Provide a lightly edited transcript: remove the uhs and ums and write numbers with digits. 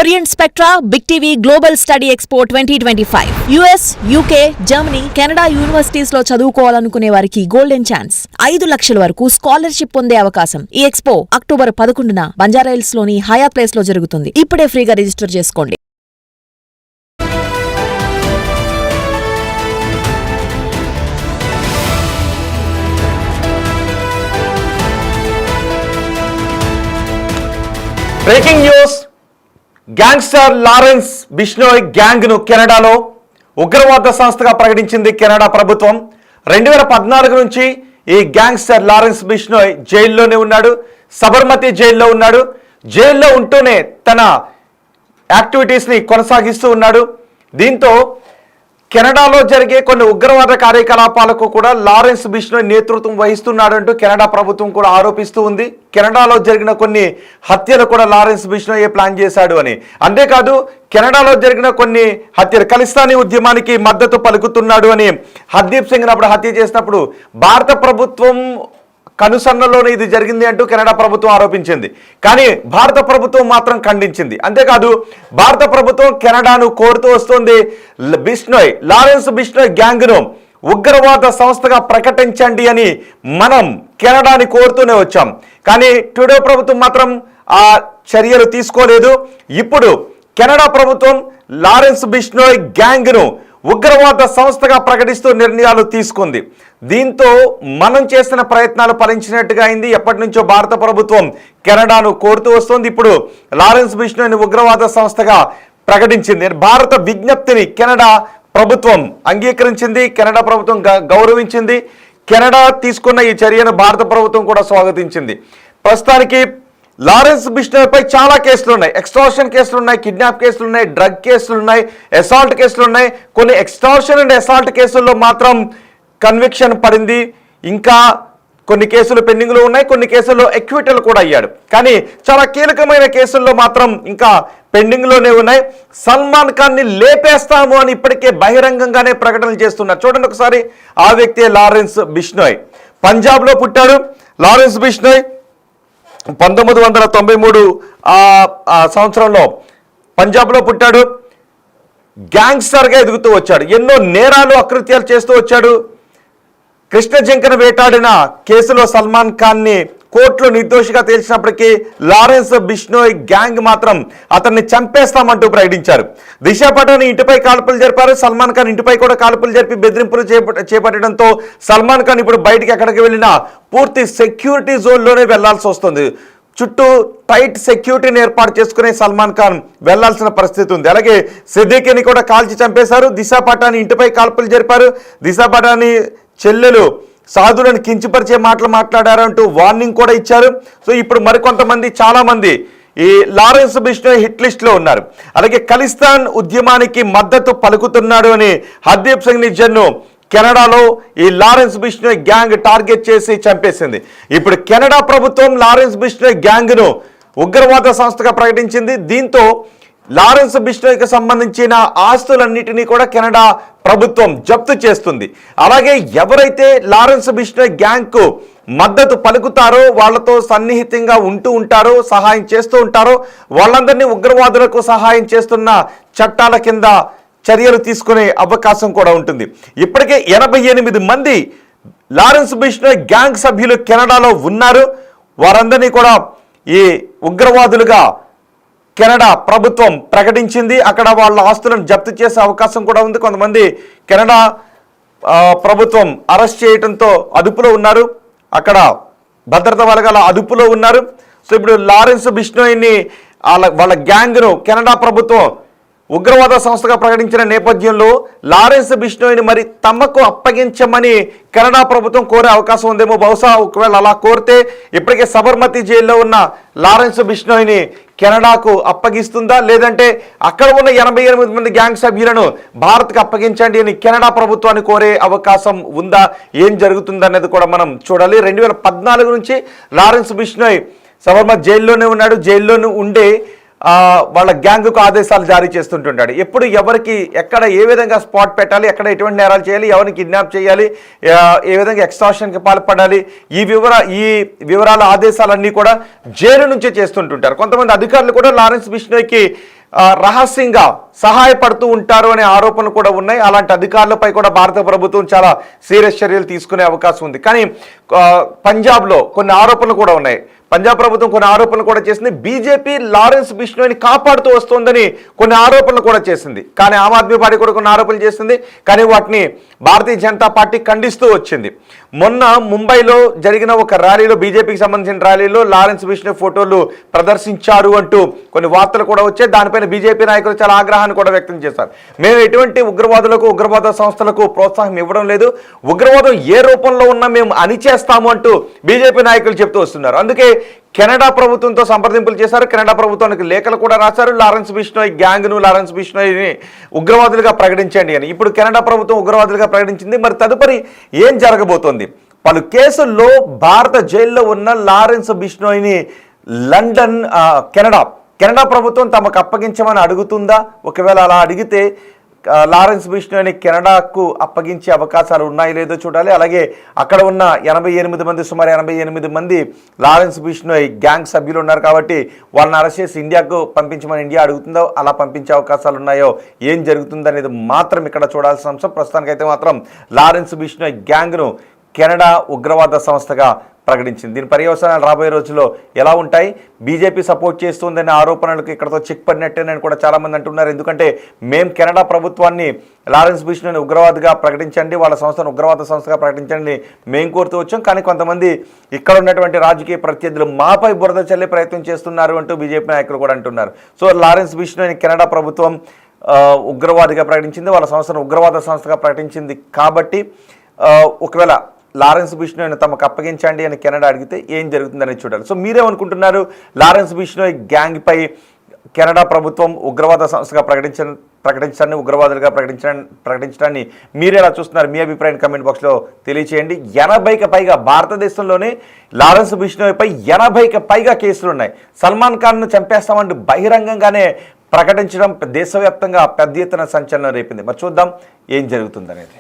Orient Spectra, Big TV Global Study Expo 2025. US, UK, Germany, Canada universities లో చదువుకోవాలనుకునే వారికి golden chance. 5 లక్షల వరకు scholarship పొందే అవకాశం. ఈ ఎక్స్పో అక్టోబర్ 11న బంజారాహిల్స్ లోని హయాత్ ప్లేస్ లో జరుగుతుంది. ఇప్పుడే ఫ్రీగా రిజిస్టర్ చేసుకోండి. Breaking news. Gangster Lawrence Bishnoi gang ను కెనడాలో ఉగ్రవాద సంస్థగా ప్రకటించింది కెనడా ప్రభుత్వం. 2014 నుంచి ఈ గ్యాంగ్స్టర్ లారెన్స్ బిష్నోయ్ జైల్లోనే ఉన్నాడు. సబర్మతి జైల్లో ఉన్నాడు. జైల్లో ఉంటూనే తన యాక్టివిటీస్ ని కొనసాగిస్తూ ఉన్నాడు. దీంతో కెనడాలో జరిగే కొన్ని ఉగ్రవాద కార్యకలాపాలకు కూడా లారెన్స్ బిష్నోయ్ నేతృత్వం వహిస్తున్నాడంటూ కెనడా ప్రభుత్వం కూడా ఆరోపిస్తూ ఉంది. కెనడాలో జరిగిన కొన్ని హత్యలు కూడా లారెన్స్ బిష్నోయ్ ప్లాన్ చేశాడు అని. అంతేకాదు కెనడాలో జరిగిన కొన్ని హత్యలు ఖలిస్తానీ ఉద్యమానికి మద్దతు పలుకుతున్నాడు అని హర్దీప్ సింగ్ అప్పుడు హత్య చేసినప్పుడు భారత ప్రభుత్వం కనుసన్నలోనే ఇది జరిగింది అంటూ కెనడా ప్రభుత్వం ఆరోపించింది. కానీ భారత ప్రభుత్వం మాత్రం ఖండించింది. అంతేకాదు భారత ప్రభుత్వం కెనడాను కోరుతూ వస్తుంది, బిష్నోయ్ లారెన్స్ బిష్నోయ్ గ్యాంగ్ను ఉగ్రవాద సంస్థగా ప్రకటించండి అని మనం కెనడాని కోరుతూనే వచ్చాం. కానీ ట్రూడో ప్రభుత్వం మాత్రం ఆ చర్యలు తీసుకోలేదు. ఇప్పుడు కెనడా ప్రభుత్వం లారెన్స్ బిష్నోయ్ గ్యాంగ్ను ఉగ్రవాద సంస్థగా ప్రకటిస్తూ నిర్ణయాలు తీసుకుంది. దీంతో మనం చేసిన ప్రయత్నాలు ఫలించినట్టుగా అయింది. ఎప్పటి నుంచో భారత ప్రభుత్వం కెనడాను కోరుతూ వస్తుంది. ఇప్పుడు లారెన్స్ బిష్నోయ్ని ఉగ్రవాద సంస్థగా ప్రకటించింది. భారత విజ్ఞప్తిని కెనడా ప్రభుత్వం అంగీకరించింది. కెనడా ప్రభుత్వం గౌరవించింది. కెనడా తీసుకున్న ఈ చర్యను భారత ప్రభుత్వం కూడా స్వాగతించింది. ప్రస్తుతానికి లారెన్స్ బిష్నోయ్ పై చాలా కేసులు ఉన్నాయి. ఎక్స్టార్షన్ కేసులు ఉన్నాయి, కిడ్నాప్ కేసులు ఉన్నాయి, డ్రగ్ కేసులు ఉన్నాయి, అసాల్ట్ కేసులు ఉన్నాయి. కొన్ని ఎక్స్టార్షన్ అండ్ అసాల్ట్ కేసుల్లో మాత్రం కన్విక్షన్ పడింది. ఇంకా కొన్ని కేసులు పెండింగ్లో ఉన్నాయి. కొన్ని కేసుల్లో ఎక్విటల్ కూడా అయ్యాడు. కానీ చాలా కీలకమైన కేసుల్లో మాత్రం ఇంకా పెండింగ్లోనే ఉన్నాయి. సల్మాన్ ఖాన్ని లేపేస్తాము అని ఇప్పటికే బహిరంగంగానే ప్రకటనలు చేస్తున్నారు. చూడండి ఒకసారి, ఆ వ్యక్తే లారెన్స్ బిష్నోయ్. పంజాబ్లో పుట్టాడు లారెన్స్ బిష్నోయ్. 1993 సంవత్సరంలో పంజాబ్లో పుట్టాడు. గ్యాంగ్స్టర్గా ఎదుగుతూ వచ్చాడు. ఎన్నో నేరాలు అకృత్యాలు చేస్తూ వచ్చాడు. కృష్ణ జింకను వేటాడిన కేసులో సల్మాన్ ఖాన్ని కోర్టులో నిర్దోషిగా తేల్చినప్పటికీ లారెన్స్ బిష్నోయ్ గ్యాంగ్ మాత్రం అతన్ని చంపేస్తామంటూ ప్రకటించారు. దిశ పటాని ఇంటిపై కాల్పులు జరిపారు. సల్మాన్ ఖాన్ ఇంటిపై కూడా కాల్పులు జరిపి బెదిరింపులు చేపట్టడంతో సల్మాన్ ఖాన్ ఇప్పుడు బయటికి ఎక్కడికి వెళ్ళినా పూర్తి సెక్యూరిటీ జోన్లోనే వెళ్లాల్సి వస్తుంది. చుట్టూ టైట్ సెక్యూరిటీని ఏర్పాటు చేసుకునే సల్మాన్ ఖాన్ వెళ్లాల్సిన పరిస్థితి ఉంది. అలాగే సిద్దికీని కూడా కాల్చి చంపేశారు. దిశ పటాని ఇంటిపై కాల్పులు జరిపారు. దిశ పటాని చెల్లెలు సాధులను కించపరిచే మాటలు మాట్లాడారంటూ వార్నింగ్ కూడా ఇచ్చారు. సో ఇప్పుడు మరికొంతమంది చాలా మంది ఈ లారెన్స్ బిష్నోయ్ హిట్ లిస్ట్ లో ఉన్నారు. అలాగే ఖలిస్తాన్ ఉద్యమానికి మద్దతు పలుకుతున్నాడు అని హర్దీప్ సింగ్ నిజ్జర్ను కెనడాలో ఈ లారెన్స్ బిష్నోయ్ గ్యాంగ్ టార్గెట్ చేసి చంపేసింది. ఇప్పుడు కెనడా ప్రభుత్వం లారెన్స్ బిష్నోయ్ గ్యాంగ్ను ఉగ్రవాద సంస్థగా ప్రకటించింది. దీంతో లారెన్స్ బిష్నోయ్కి సంబంధించిన ఆస్తులన్నిటినీ కూడా కెనడా ప్రభుత్వం జప్తు చేస్తుంది. అలాగే ఎవరైతే లారెన్స్ బిష్నోయ్ గ్యాంగ్కు మద్దతు పలుకుతారో, వాళ్లతో సన్నిహితంగా ఉంటూ ఉంటారో, సహాయం చేస్తూ ఉంటారో, వాళ్ళందరినీ ఉగ్రవాదులకు సహాయం చేస్తున్న చట్టాల కింద చర్యలు తీసుకునే అవకాశం కూడా ఉంటుంది. ఇప్పటికే 88 మంది లారెన్స్ బిష్నోయ్ గ్యాంగ్ సభ్యులు కెనడాలో ఉన్నారు. వారందరినీ కూడా ఈ ఉగ్రవాదులుగా కెనడా ప్రభుత్వం ప్రకటించింది. అక్కడ వాళ్ళ ఆస్తులను జప్తు చేసే అవకాశం కూడా ఉంది. కొంతమంది కెనడా ప్రభుత్వం అరెస్ట్ చేయడంతో అదుపులో ఉన్నారు. అక్కడ భద్రతా బలగాల అదుపులో ఉన్నారు. సో ఇప్పుడు లారెన్స్ బిష్నోయ్ని వాళ్ళ గ్యాంగ్ను కెనడా ప్రభుత్వం ఉగ్రవాద సంస్థగా ప్రకటించిన నేపథ్యంలో లారెన్స్ బిష్నోయ్ని మరి తమకు అప్పగించమని కెనడా ప్రభుత్వం కోరే అవకాశం ఉందేమో. బహుశా ఒకవేళ అలా కోరితే ఇప్పటికే సబర్మతి జైల్లో ఉన్న లారెన్స్ బిష్నోయ్ని కెనడాకు అప్పగిస్తుందా, లేదంటే అక్కడ ఉన్న 88 మంది గ్యాంగ్ సభ్యులను భారత్కు అప్పగించండి అని కెనడా ప్రభుత్వాన్ని కోరే అవకాశం ఉందా, ఏం జరుగుతుందనేది కూడా మనం చూడాలి. 2014 నుంచి లారెన్స్ బిష్నోయ్ సబర్మతి జైల్లోనే ఉన్నాడు. జైల్లోనే ఉండే వాళ్ళ గ్యాంగ్కు ఆదేశాలు జారీ చేస్తుంటుంటాడు. ఎప్పుడు ఎవరికి ఎక్కడ ఏ విధంగా స్పాట్ పెట్టాలి, ఎక్కడ ఎటువంటి నేరాలు చేయాలి, ఎవరిని కిడ్నాప్ చేయాలి, ఏ విధంగా ఎక్స్టార్షన్కి పాల్పడాలి, ఈ వివరాల ఆదేశాలన్నీ కూడా జైలు నుంచే చేస్తుంటుంటారు. కొంతమంది అధికారులు కూడా లారెన్స్ బిష్నోయ్కి రహస్యంగా సహాయపడుతూ ఉంటారు అనే ఆరోపణలు కూడా ఉన్నాయి. అలాంటి అధికారులపై కూడా భారత ప్రభుత్వం చాలా సీరియస్ చర్యలు తీసుకునే అవకాశం ఉంది. కానీ పంజాబ్లో కొన్ని ఆరోపణలు కూడా ఉన్నాయి. పంజాబ్ ప్రభుత్వం కొన్ని ఆరోపణలు కూడా చేసింది. బీజేపీ లారెన్స్ బిష్నోయిని కాపాడుతూ వస్తోందని కొన్ని ఆరోపణలు కూడా చేసింది. కానీ ఆమ్ ఆద్మీ పార్టీ కూడా కొన్ని ఆరోపణలు చేసింది. కానీ వాటిని భారతీయ జనతా పార్టీ ఖండిస్తూ వచ్చింది. మొన్న ముంబైలో జరిగిన ఒక ర్యాలీలో, బీజేపీకి సంబంధించిన ర్యాలీలో లారెన్స్ బిష్నోయ్ ఫోటోలు ప్రదర్శించారు అంటూ కొన్ని వార్తలు కూడా వచ్చాయి. దానిపైన బీజేపీ నాయకులు చాలా ఆగ్రహాన్ని కూడా వ్యక్తం చేశారు. మేము ఎటువంటి ఉగ్రవాదులకు, ఉగ్రవాద సంస్థలకు ప్రోత్సాహం ఇవ్వడం లేదు, ఉగ్రవాదం ఏ రూపంలో ఉన్నా మేము అణిచేస్తాము అంటూ బీజేపీ నాయకులు చెప్తూ వస్తున్నారు. అందుకే కెనడా ప్రభుత్వంతో సంప్రదింపులు చేశారు. కెనడా ప్రభుత్వానికి లేఖలు కూడా రాశారు. లారెన్స్ బిష్నోయ్ గ్యాంగ్ను, లారెన్స్ బిష్నోయ్ని ఉగ్రవాదులుగా ప్రకటించండి అని. ఇప్పుడు కెనడా ప్రభుత్వం ఉగ్రవాదులుగా ప్రకటించింది. మరి తదుపరి ఏం జరగబోతోంది? పలు కేసుల్లో భారత జైల్లో ఉన్న లారెన్స్ బిష్నోయ్ని లండన్, కెనడా ప్రభుత్వం తమకు అప్పగించమని అడుగుతుందా? ఒకవేళ అలా అడిగితే లారెన్స్ బిష్నోయ్ని కెనడాకు అప్పగించే అవకాశాలు ఉన్నాయో లేదో చూడాలి. అలాగే అక్కడ ఉన్న 88 మంది, సుమారు 88 మంది లారెన్స్ బిష్నోయ్ గ్యాంగ్ సభ్యులు ఉన్నారు కాబట్టి వాళ్ళని అరెస్ట్ చేసి ఇండియాకు పంపించమని ఇండియా అడుగుతుందో, అలా పంపించే అవకాశాలు ఉన్నాయో, ఏం జరుగుతుందనేది మాత్రం ఇక్కడ చూడాల్సిన అంశం. ప్రస్తుతానికైతే మాత్రం లారెన్స్ బిష్నోయ్ గ్యాంగ్ను కెనడా ఉగ్రవాద సంస్థగా ప్రకటించింది. దీని పర్యవసానాలు రాబోయే రోజుల్లో ఎలా ఉంటాయి? బీజేపీ సపోర్ట్ చేస్తుందనే ఆరోపణలకు ఇక్కడతో చెక్ పడినట్టేనని కూడా చాలామంది అంటున్నారు. ఎందుకంటే మేము కెనడా ప్రభుత్వాన్ని లారెన్స్ బిష్నోయ్ని ఉగ్రవాదిగా ప్రకటించండి, వాళ్ళ సంస్థను ఉగ్రవాద సంస్థగా ప్రకటించండి మేము కోరుతూ వచ్చాం. కానీ కొంతమంది ఇక్కడ ఉన్నటువంటి రాజకీయ ప్రత్యర్థులు మాపై బురద చల్లే ప్రయత్నం చేస్తున్నారు అంటూ బీజేపీ నాయకులు కూడా అంటున్నారు. సో లారెన్స్ బిష్నోయ్ని కెనడా ప్రభుత్వం ఉగ్రవాదిగా ప్రకటించింది, వాళ్ళ సంస్థను ఉగ్రవాద సంస్థగా ప్రకటించింది. కాబట్టి ఒకవేళ లారెన్స్ బిష్నోయ్ని తమకు అప్పగించండి అని కెనడా అడిగితే ఏం జరుగుతుందనేది చూడాలి. సో మీరేమనుకుంటున్నారు? లారెన్స్ బిష్నోయ్ గ్యాంగ్పై కెనడా ప్రభుత్వం ఉగ్రవాద సంస్థగా ప్రకటించడాన్ని, ఉగ్రవాదులుగా ప్రకటించడాన్ని మీరు ఎలా చూస్తున్నారు? మీ అభిప్రాయాన్ని కమెంట్ బాక్స్లో తెలియచేయండి. 80కి పైగా, భారతదేశంలోనే లారెన్స్ బిష్నోయ్పై 80కి పైగా కేసులు ఉన్నాయి. సల్మాన్ ఖాన్ను చంపేస్తామంటూ బహిరంగంగానే ప్రకటించడం దేశవ్యాప్తంగా పెద్ద ఎత్తున సంచలనం రేపింది. మరి చూద్దాం ఏం జరుగుతుందనేది.